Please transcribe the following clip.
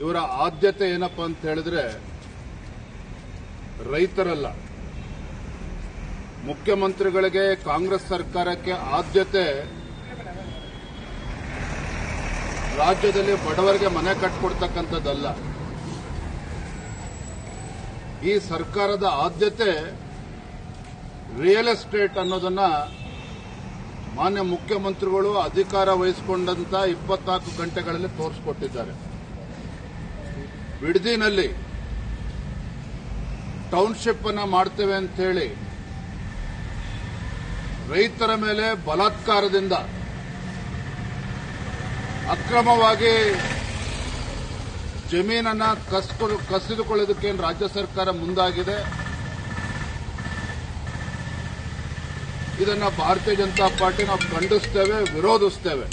ಇವರ ಆದ್ಯತೆ ಏನಪ್ಪಾ ಅಂತ ಹೇಳಿದ್ರೆ ರೈತರಲ್ಲ. ಮುಖ್ಯಮಂತ್ರಿಗಳಿಗೆ, ಕಾಂಗ್ರೆಸ್ ಸರ್ಕಾರಕ್ಕೆ ಆದ್ಯತೆ ರಾಜ್ಯದಲ್ಲಿ ಬಡವರಿಗೆ ಮನೆ ಕಟ್ಟಿಕೊಡ್ತಕ್ಕಂಥದ್ದಲ್ಲ. ಈ ಸರ್ಕಾರದ ಆದ್ಯತೆ ರಿಯಲ್ ಎಸ್ಟೇಟ್ ಅನ್ನೋದನ್ನ ಮಾನ್ಯ ಮುಖ್ಯಮಂತ್ರಿಗಳು ಅಧಿಕಾರ ವಹಿಸಿಕೊಂಡಂತ 24 ಗಂಟೆಗಳಲ್ಲಿ ತೋರಿಸಿಕೊಟ್ಟಿದ್ದಾರೆ. ಬಿಡದಿನಲ್ಲಿ ಟೌನ್ಶಿಪ್ ಅನ್ನ ಮಾಡ್ತೇವೆ ಅಂತ ಹೇಳಿ ರೈತರ ಮೇಲೆ ಬಲಾತ್ಕಾರದಿಂದ ಅಕ್ರಮವಾಗಿ ಜಮೀನನ್ನ ಕಸಿದುಕೊಳ್ಳೋದಕ್ಕೆ ರಾಜ್ಯ ಸರ್ಕಾರ ಮುಂದಾಗಿದೆ. ಇದನ್ನ ಭಾರತೀಯ ಜನತಾ ಪಾರ್ಟಿ ನಾವು ಖಂಡಿಸ್ತೇವೆ, ವಿರೋಧಿಸ್ತೇವೆ.